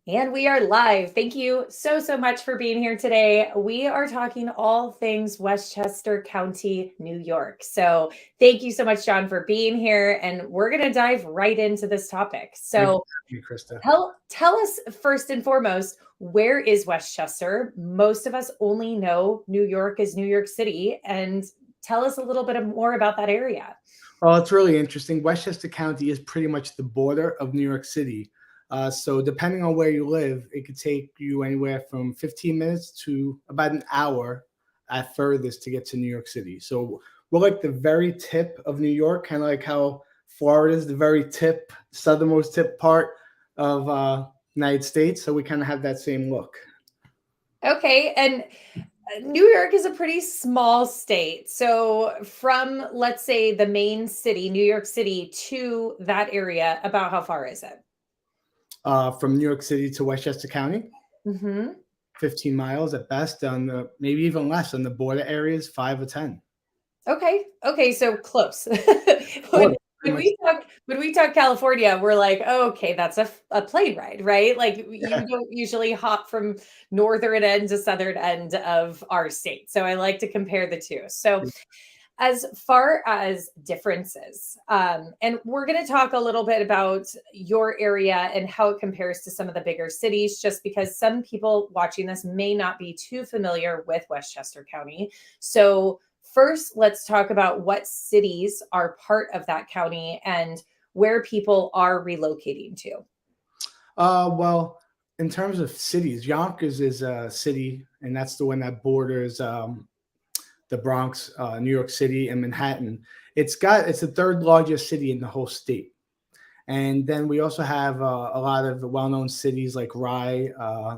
And we are live. Thank you so much for being here today. We are talking all things Westchester County, New York. So thank you so much, John, for being here. And we're going to dive right into this topic. Thank So you, Christa. tell us first and foremost, where is Westchester? Most of us only know New York as New York City. And tell us a little bit more about that area. Well, it's really interesting. Westchester County is pretty much the border of New York City. So depending on where you live, it could take you anywhere from 15 minutes to about an hour at furthest to get to New York City. So we're like the very tip of New York, kind of like how Florida is the very tip, southernmost tip part of United States. So we kind of have that same look. Okay. And New York is a pretty small state. So, from let's say the main city, New York City, to that area, about how far is it? From New York City to Westchester County, Hmm. 15 miles at best, on the maybe even less on the border areas, 5 or 10. Okay. Okay. So close. Or when, pretty much. when we talk California, we're like, oh, okay, that's a plane ride, right? Like you don't usually hop from northern end to southern end of our state. So I like to compare the two. So as far as differences, and we're going to talk a little bit about your area and how it compares to some of the bigger cities, just because some people watching this may not be too familiar with Westchester County. So, first, let's talk about what cities are part of that county and where people are relocating to. Well, in terms of cities, Yonkers is a city, and that's the one that borders the Bronx, New York City, and Manhattan. It's the third largest city in the whole state. And then we also have a lot of well-known cities like Rye.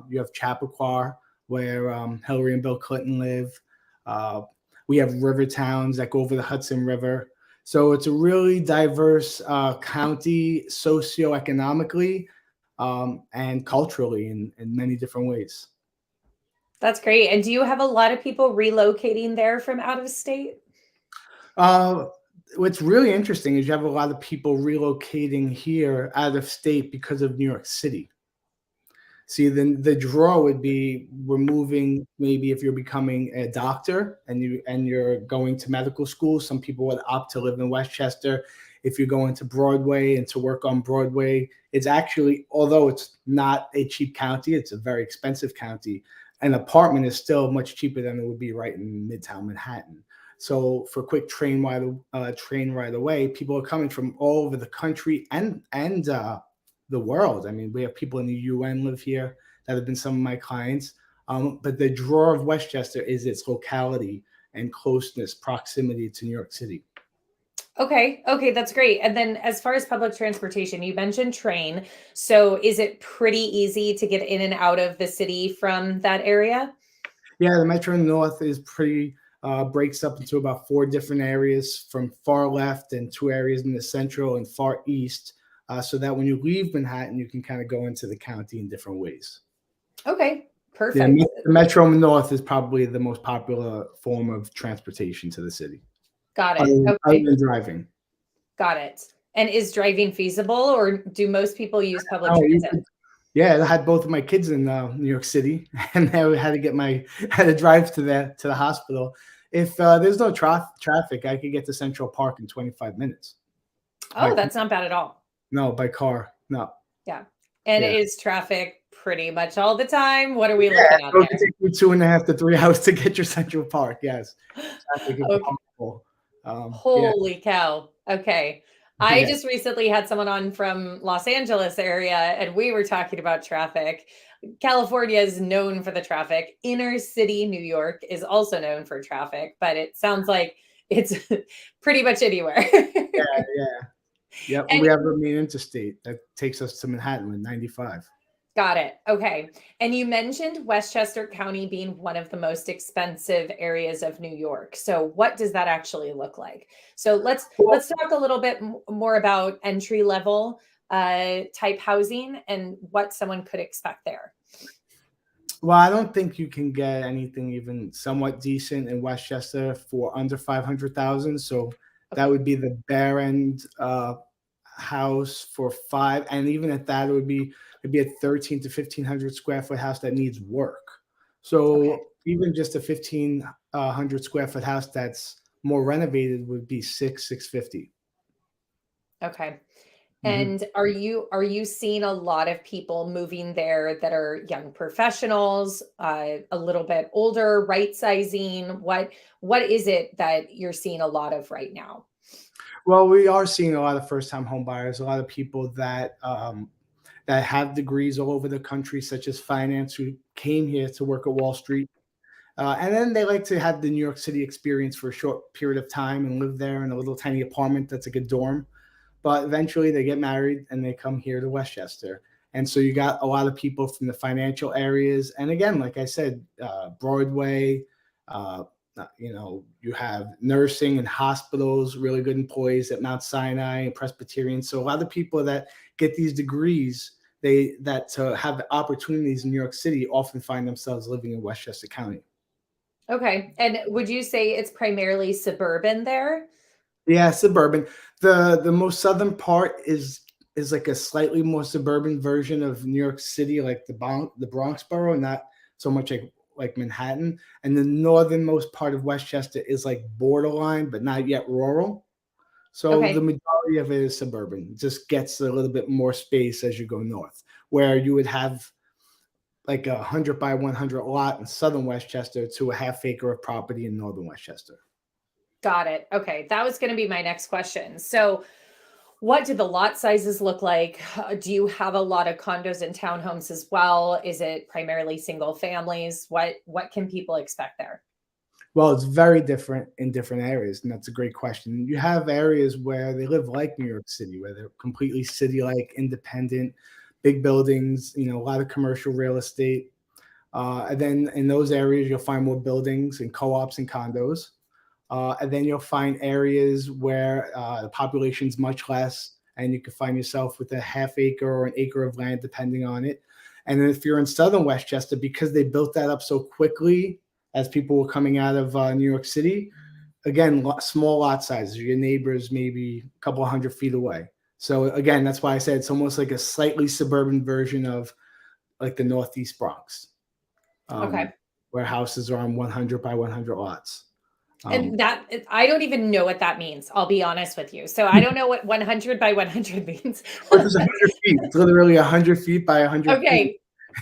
You have Chappaqua, where Hillary and Bill Clinton live. Uh, we have river towns that go over the Hudson River. So it's a really diverse county socioeconomically and culturally in many different ways. That's great. And do you have a lot of people relocating there from out of state? Uh, what's really interesting is you have a lot of people relocating here out of state because of New York City. See, then the draw would be removing, maybe if you're becoming a doctor and you're going to medical school. Some people would opt to live in Westchester. If you're going to Broadway and to work on Broadway, it's actually, although it's not a cheap county, it's a very expensive county. An apartment is still much cheaper than it would be right in Midtown Manhattan. So for quick train right away, people are coming from all over the country and the world. I mean, we have people in the UN live here that have been some of my clients. But the draw of Westchester is its locality and closeness, proximity to New York City. Okay. Okay, that's great. And then as far as public transportation, you mentioned train. So is it pretty easy to get in and out of the city from that area? Yeah, the Metro North is pretty breaks up into about four different areas from far left and two areas in the central and far east. So that when you leave Manhattan, you can kind of go into the county in different ways. Okay, Yeah, perfect. the Metro North is probably the most popular form of transportation to the city, Got other it. other Okay, than driving. got it. And is driving feasible or do most people use public Oh, transit? yeah, I had both of my kids in New York City, and I had to had to drive to the hospital. If there's no traffic, I could get to Central Park in 25 minutes. Oh, By that's not bad at all. No, by car, no. Yeah. And Yeah, is traffic pretty much all the time? What are we yeah. looking at So it could there? take you 2.5 to 3 hours to get your Central Park. Yes, traffic is Okay. horrible. Yeah, Holy cow. Okay. I yeah. just recently had someone on from Los Angeles area and we were talking about traffic. California is known for the traffic. Inner city New York is also known for traffic, but it sounds like it's pretty much anywhere. Yeah. Yep. And We have a main interstate that takes us to Manhattan with 95. got it. Okay. And you mentioned Westchester County being one of the most expensive areas of New York. So what does that actually look like? So Well, let's talk a little bit more about entry level type housing and what someone could expect there. well, I don't think you can get anything even somewhat decent in Westchester for under 500,000. So that Okay. would be the bare end house for 5, and even at that, it'd be a 13 to 1500 square foot house that needs work. Okay. So even just a 1500 square foot house that's more renovated would be 650. Okay. Mhm. And are you seeing a lot of people moving there that are young professionals, a little bit older, right sizing? What is it that you're seeing a lot of right now? Well, we are seeing a lot of first time home buyers, a lot of people that have degrees all over the country, such as finance, who came here to work at Wall Street. And then they like to have the New York City experience for a short period of time and live there in a little tiny apartment that's like a dorm. But eventually they get married and they come here to Westchester. And so you got a lot of people from the financial areas. And again, like I said, Broadway, uh, you have nursing and hospitals, really good employees at Mount Sinai and Presbyterian. So a lot of people that get these degrees, that to have the opportunities in New York City often find themselves living in Westchester County. Okay. And would you say it's primarily suburban there? Yeah, suburban. The most southern part is like a slightly more suburban version of New York City, like the Bronx borough, not so much like Manhattan. And the northernmost part of Westchester is like borderline, but not yet rural. So the Okay. majority of it is suburban. It just gets a little bit more space as you go north, where you would have like 100 by 100 lot in southern Westchester to a half acre of property in northern Westchester. Got it. Okay. That was going to be my next question. So, what do the lot sizes look like? Do you have a lot of condos and townhomes as well? Is it primarily single families? What can people expect there? Well, it's very different in different areas, and that's a great question. You have areas where they live like New York City, where they're completely city-like, independent, big buildings, a lot of commercial real estate. And then in those areas, you'll find more buildings and co-ops and condos. And then you'll find areas where the population's much less, and you can find yourself with a half acre or an acre of land, depending on it. And then if you're in southern Westchester, because they built that up so quickly as people were coming out of New York City, again, small lot sizes. Your neighbors maybe a couple of 100 feet away. So again, that's why I said it's almost like a slightly suburban version of like the Northeast Bronx, um, Okay. where houses are on 100 by 100 lots. Um, And I don't even know what that means. I'll be honest with you. So I don't know what 100 by 100 means. Which is 100 feet. It's literally 100 feet by 100 feet. Okay.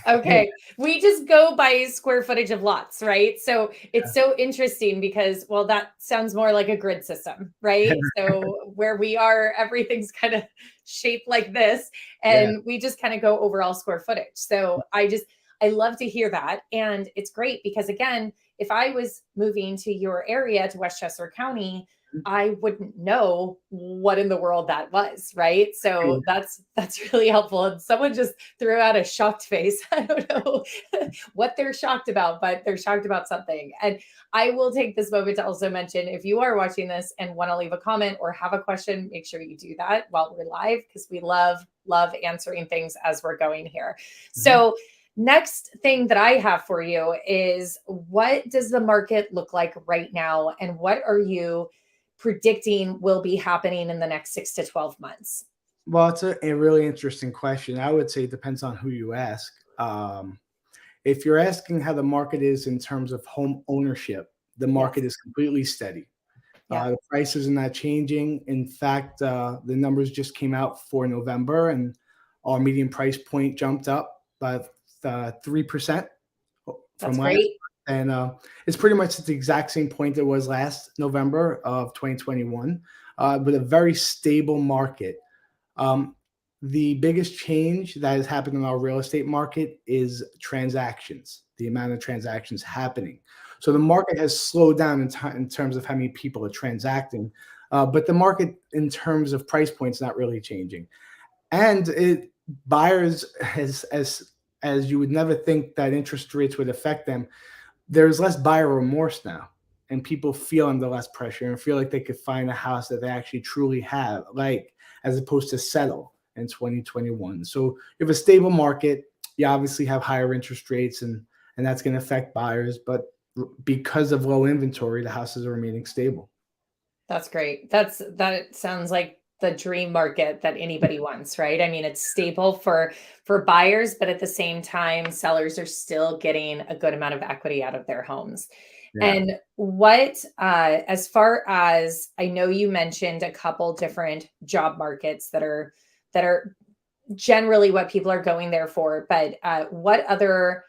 Okay. We just go by square footage of lots, right? So it's so interesting because, well, that sounds more like a grid system, right? So where we are, everything's kind of shaped like this, Yeah. and we just kind of go overall square footage. So I love to hear that. And it's great because, again, if I was moving to your area, to Westchester County, I wouldn't know what in the world that was, right? So that's really helpful. And someone just threw out a shocked face. I don't know what they're shocked about, but they're shocked about something. And I will take this moment to also mention, if you are watching this and want to leave a comment or have a question, make sure you do that while we're live, because we love answering things as we're going here. Mhm. So next thing that I have for you is, what does the market look like right now? And what are you predicting will be happening in the next 6 to 12 months? Well, it's a really interesting question. I would say it depends on who you ask. If you're asking how the market is in terms of home ownership, the Yes. market is completely steady. Yeah. The prices are not changing. In fact, the numbers just came out for November, and our median price point jumped up by 3% That's from last. great. And it's pretty much at the exact same point it was last November of 2021, but a very stable market. Um, the biggest change that has happened in our real estate market is transactions, the amount of transactions happening. So the market has slowed down in terms of how many people are transacting, but the market in terms of price points not really changing. And buyers, as you would never think that interest rates would affect them, there's less buyer remorse now, and people feel under less pressure and feel like they could find a house that they actually truly have, like, as opposed to settle in 2021. So you have a stable market. You obviously have higher interest rates, and that's going to affect buyers. But because of low inventory, the houses are remaining stable. That sounds like the dream market that anybody wants, right? I mean, it's stable for buyers, but at the same time, sellers are still getting a good amount of equity out of their homes. Yeah. And what, as far as I know, you mentioned a couple different job markets that are generally what people are going there for, but what other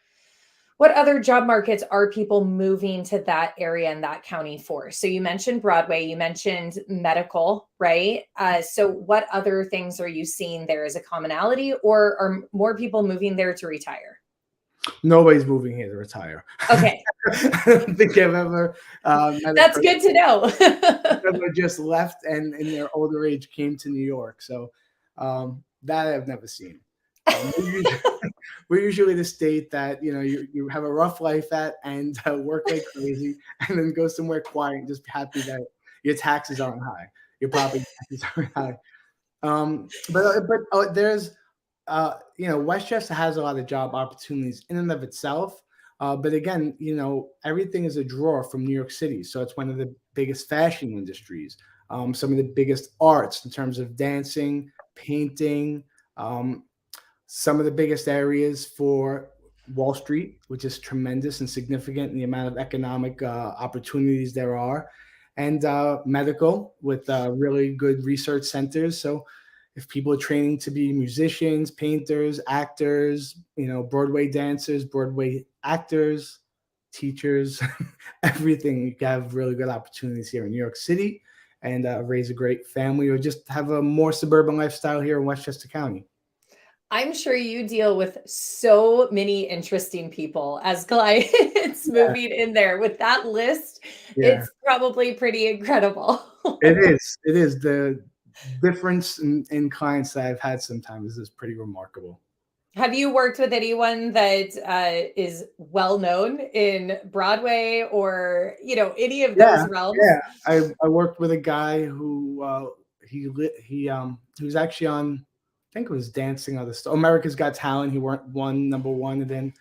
job markets are people moving to that area in that county for? So you mentioned Broadway, you mentioned medical, right? So what other things are you seeing there as a commonality, or are more people moving there to retire? Nobody's moving here to retire. Okay, I don't think I've ever met a that's person good to know. that just left and in their older age came to New York. So that I've never seen. We're usually the state that you have a rough life at and work like crazy, and then go somewhere quiet and just be happy that your taxes aren't high, your property taxes aren't high. But there's Westchester has a lot of job opportunities in and of itself. But again, everything is a draw from New York City, so it's one of the biggest fashion industries, some of the biggest arts in terms of dancing, painting. Some of the biggest areas for Wall Street, which is tremendous and significant in the amount of economic opportunities there are, and medical with really good research centers. So if people are training to be musicians, painters, actors, Broadway dancers, Broadway actors, teachers, everything, you have really good opportunities here in New York City, and raise a great family, or just have a more suburban lifestyle here in Westchester County. I'm sure you deal with so many interesting people as clients Yeah, moving in there. With that list, yeah. it's probably pretty incredible. It is. It is. The difference in clients that I've had sometimes is pretty remarkable. Have you worked with anyone that is well known in Broadway, or any of those Yeah, realms? yeah. I worked with a guy who he was actually on, I think it was Dancing on the Star, America's Got Talent. He won number one, and then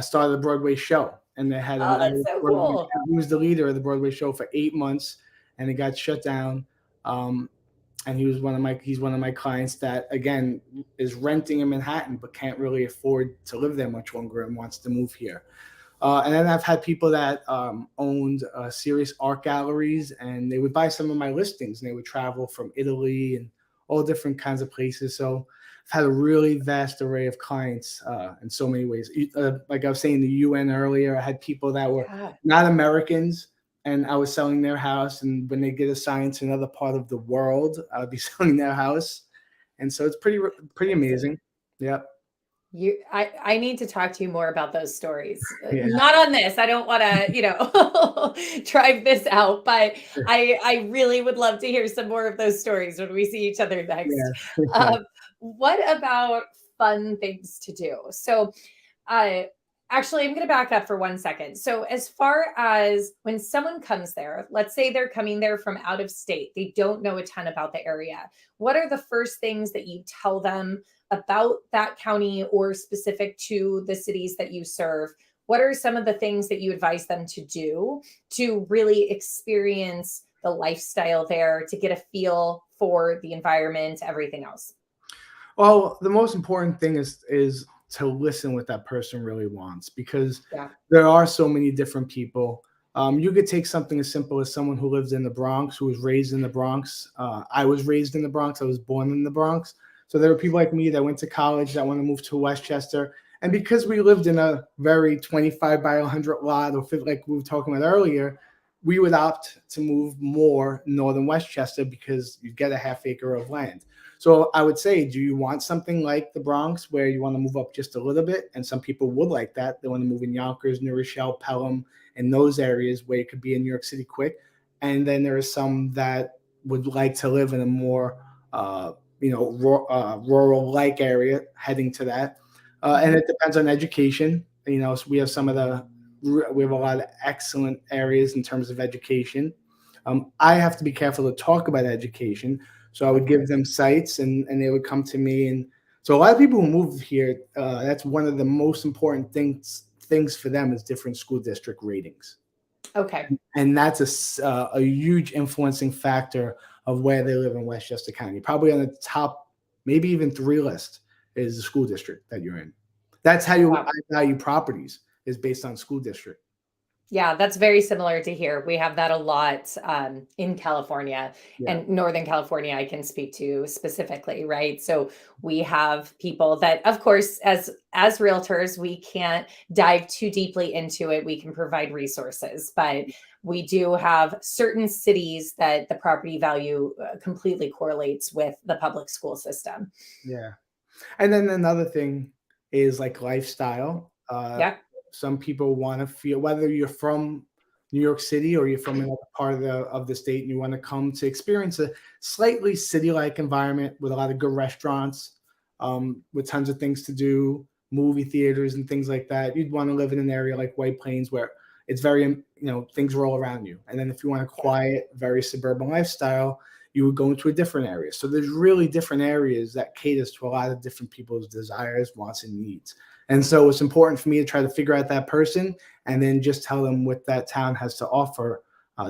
started a Broadway show. And they had Oh, an that's Irish so Broadway cool. show. He was the leader of the Broadway show for 8 months, and it got shut down. Um, and he's one of my clients that again is renting in Manhattan but can't really afford to live there much longer and wants to move here. And then I've had people that owned serious art galleries, and they would buy some of my listings, and they would travel from Italy and all different kinds of places. So I've had a really vast array of clients in so many ways. Like I was saying, the UN earlier, I had people that were Yeah. not Americans, and I was selling their house. And when they get assigned to another part of the world, I'd be selling their house. And so it's pretty amazing. Yep. I need to talk to you more about those stories. Yeah. Not on this. I don't want to, drive this out, but I really would love to hear some more of those stories when we see each other next. Yeah. Um, what about fun things to do? So, uh, actually, I'm going to back up for 1 second. So, as far as when someone comes there, let's say they're coming there from out of state, they don't know a ton about the area. What are the first things that you tell them about that county, or specific to the cities that you serve? What are some of the things that you advise them to do to really experience the lifestyle there, to get a feel for the environment, everything else? Well, the most important thing is to listen what that person really wants, because Yeah. there are so many different people. You could take something as simple as someone who lives in the Bronx, who was raised in the Bronx. I was raised in the Bronx. I was born in the Bronx. So there were people like me that went to college that want to move to Westchester. And because we lived in a very 25 by 100 lot, or like we were talking about earlier, we would opt to move more northern Westchester because you get a half acre of land. So I would say, do you want something like the Bronx where you want to move up just a little bit? And some people would like that. They want to move in Yonkers, New Rochelle, Pelham, and those areas where you could be in New York City quick. And then there are some that would like to live in a more, rural-like area, heading to that. And Mhm. it depends on education. So we have a lot of excellent areas in terms of education. I have to be careful to talk about education. So I Of would give course. them sites, and they would come to me. And so a lot of people who move here, that's one of the most important things for them is different school district ratings. Okay. And that's a huge influencing factor of where they live in Westchester County. Probably on the top, maybe even 3 list is the school district that you're in. That's how you value properties, is based on school district. Yeah, that's very similar to here. We have that a lot in California, and Northern California I can speak to specifically, right? So we have people that, of course, as realtors, we can't dive too deeply into it. We can provide resources, but we do have certain cities that the property value completely correlates with the public school system. Yeah. And then another thing is like lifestyle. Yeah. Some people want to feel, whether you're from New York City or you're from another part of the state and you want to come to experience a slightly city-like environment with a lot of good restaurants, with tons of things to do, movie theaters and things like that. You'd want to live in an area like White Plains where it's very, things roll around you. And then if you want a quiet, very suburban lifestyle, you would go into a different area. So there's really different areas that caters to a lot of different people's desires, wants, and needs. And so it's important for me to try to figure out that person and then just tell them what that town has to offer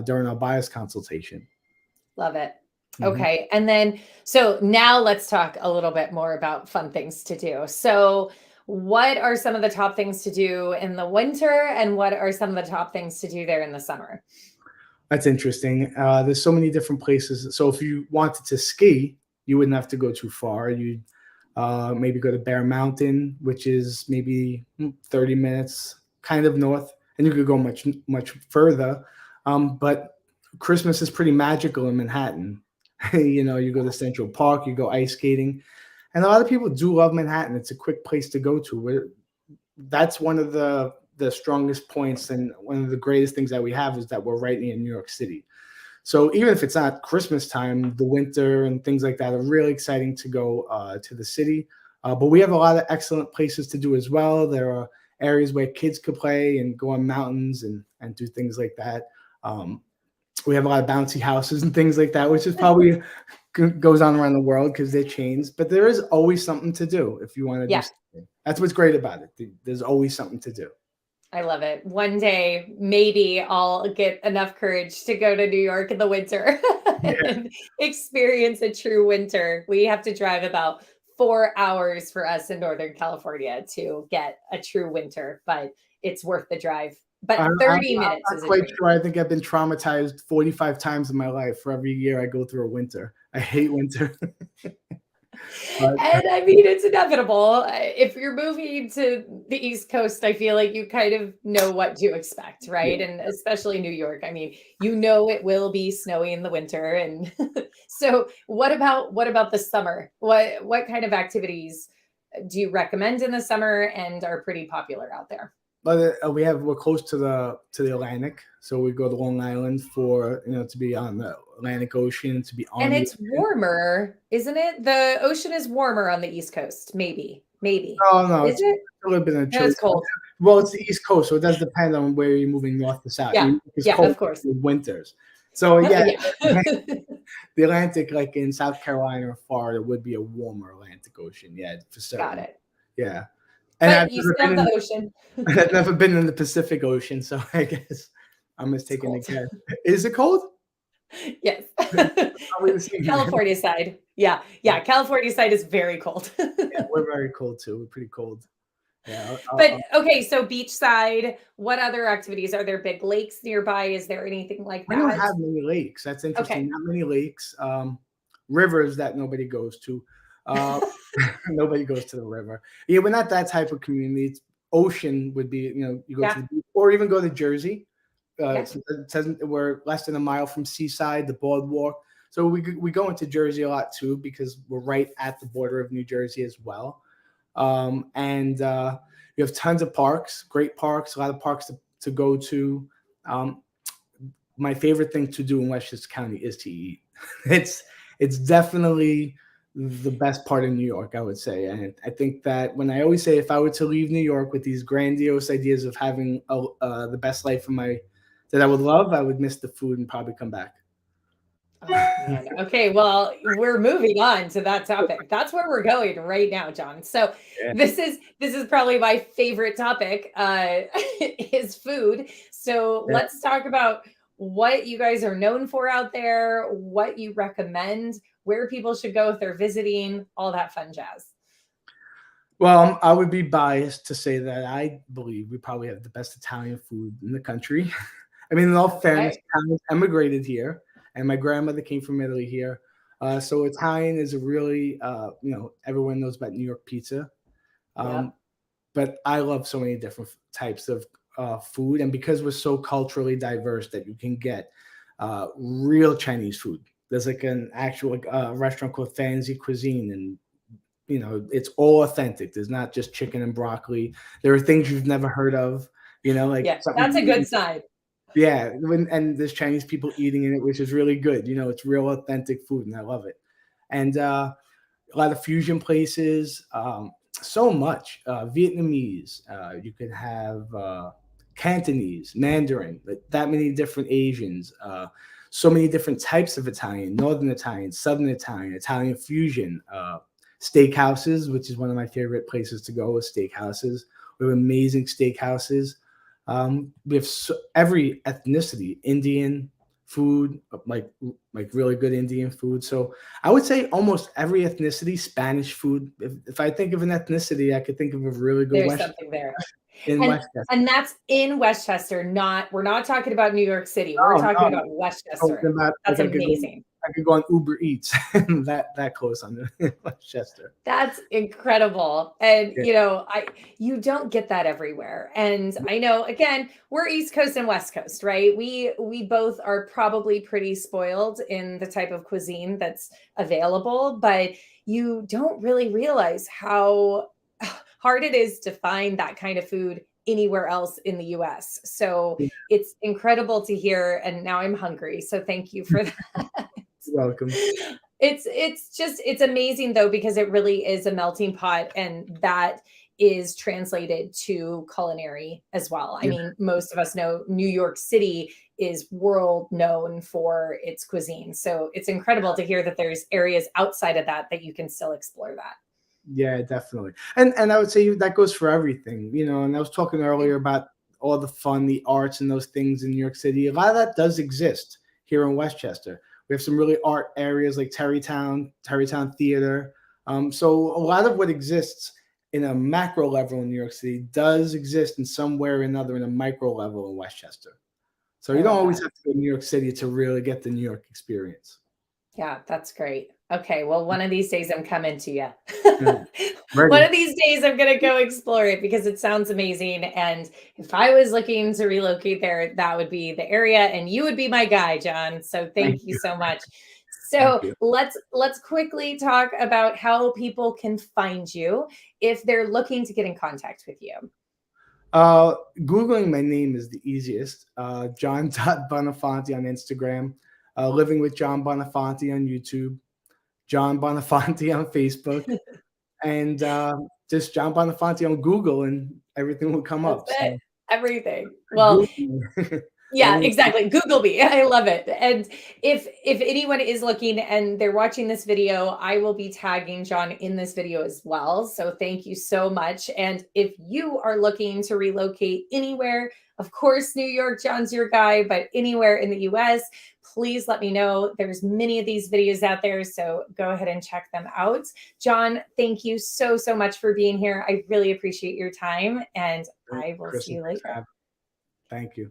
during our buyer's consultation. Love it. Okay. And then, so now let's talk a little bit more about fun things to do. So what are some of the top things to do in the winter, and what are some of the top things to do there in the summer? That's interesting. There's so many different places. So if you wanted to ski, you wouldn't have to go too far. You'd maybe go to Bear Mountain, which is maybe 30 minutes kind of north, and you could go much, much further. But Christmas is pretty magical in Manhattan. You go to Central Park, you go ice skating, and a lot of people do love Manhattan. It's a quick place to go to. That's one of the strongest points, and one of the greatest things that we have is that we're right in New York City. So even if it's not Christmas time, the winter and things like that are really exciting to go to the city. But we have a lot of excellent places to do as well. There are areas where kids could play and go on mountains and do things like that. We have a lot of bouncy houses and things like that, which is probably goes on around the world because they're chains. But there is always something to do if you want to do something. That's what's great about it. There's always something to do. I love it. One day, maybe I'll get enough courage to go to New York in the winter and experience a true winter. We have to drive about 4 hours for us in Northern California to get a true winter, but it's worth the drive. But 30 minutes is quite sure. I think I've been traumatized 45 times in my life. For every year I go through a winter. I hate winter. And I mean, it's inevitable. If you're moving to the East Coast, I feel like you kind of know what to expect, right? And especially New York. I mean, it will be snowy in the winter. And so what about the summer? What kind of activities do you recommend in the summer and are pretty popular out there? But we're close to the Atlantic, so we go to Long Island for to be on the Atlantic Ocean, to be on. And it's warmer, isn't it? The ocean is warmer on the East Coast, maybe. Oh no, is it a little bit of it's cold. Well, it's the East Coast, so it does depend on where you're moving north to south. Yeah, it's cold of course. in winters. So the Atlantic, like in South Carolina or Florida, would be a warmer Atlantic Ocean. Yeah, for certain. Got it. Yeah. And you still the ocean. I've never been in the Pacific Ocean, so I guess I'm just taking a guess. Is it cold? Yes. California side. Yeah. California side is very cold. Yeah, we're very cold too. We're pretty cold. Yeah. But okay, so beachside, what other activities? Are there big lakes nearby? Is there anything like that? We don't have many lakes. That's interesting. Okay. Not many lakes. Rivers that nobody goes to. Nobody goes to the river. Yeah, we're not that type of community. It's ocean would be, you go to the beach, or even go to Jersey. We're less than a mile from Seaside, the boardwalk. So we go into Jersey a lot too, because we're right at the border of New Jersey as well. And you have tons of parks, great parks, a lot of parks to go to. My favorite thing to do in Westchester County is to eat. It's definitely the best part of New York, I would say. And I think that when I always say, if I were to leave New York with these grandiose ideas of having the best life that I would love, I would miss the food and probably come back. Oh, man. Okay, well, we're moving on to that topic. That's where we're going right now, John. So this is probably my favorite topic, is food. So let's talk about what you guys are known for out there, what you recommend, where people should go if they're visiting, all that fun jazz. Well, I would be biased to say that I believe we probably have the best Italian food in the country. I mean, in all fairness, Okay. Italians emigrated here, and my grandmother came from Italy here. So Italian is a really, everyone knows about New York pizza. Yep. But I love so many different types of food, and because we're so culturally diverse, that you can get real Chinese food. There's like an actual restaurant called Fancy Cuisine, and it's all authentic. There's not just chicken and broccoli. There are things you've never heard of, like Yeah, something. that's a good sign. Yeah, and there's Chinese people eating in it, which is really good. It's real authentic food, and I love it. And a lot of fusion places, so much Vietnamese. You could have Cantonese, Mandarin, that many different Asians. So many different types of Italian: Northern Italian, Southern Italian, Italian fusion. Steakhouses, which is one of my favorite places to go, is steakhouses. We have amazing steakhouses. We have every ethnicity, Indian food, like really good Indian food. So I would say almost every ethnicity, Spanish food. If I think of an ethnicity, I could think of a really good There's something there. in Westchester. And that's in Westchester, we're not talking about New York City. We're talking about Westchester. That's amazing. I could go on Uber Eats that close on Westchester. That's incredible. And Yeah. you don't get that everywhere. And I know, again, we're East Coast and West Coast, right? We both are probably pretty spoiled in the type of cuisine that's available, but you don't really realize how hard it is to find that kind of food anywhere else in the US. So Yeah. it's incredible to hear. And now I'm hungry. So thank you for that. You're welcome. It's amazing though, because it really is a melting pot, and that is translated to culinary as well. I mean, most of us know New York City is world known for its cuisine. So it's incredible to hear that there's areas outside of that you can still explore that. Yeah, definitely. And I would say that goes for everything, and I was talking earlier about all the fun, the arts and those things in New York City. A lot of that does exist here in Westchester. We have some really art areas like Terrytown Theater. So a lot of what exists in a macro level in New York City does exist in somewhere or another in a micro level in Westchester. So you don't always have to go to New York City to really get the New York experience. Yeah, that's great. Okay, well, one of these days I'm coming to you. Ready. One of these days I'm going to go explore it because it sounds amazing. And if I was looking to relocate there, that would be the area, and you would be my guy, John. So thank you so much. So let's quickly talk about how people can find you if they're looking to get in contact with you. Googling my name is the easiest. John.Buoninfante on Instagram. Living with John Buoninfante on YouTube. John Buoninfante on Facebook. And just John Buoninfante on Google, and everything will come up. So. Everything. Well, yeah, exactly. Google me. I love it. And if anyone is looking and they're watching this video, I will be tagging John in this video as well. So thank you so much. And if you are looking to relocate anywhere, of course, New York, John's your guy, but anywhere in the US, please let me know. There's many of these videos out there, so go ahead and check them out. John, thank you so much for being here. I really appreciate your time, and I will see you later. Thank you.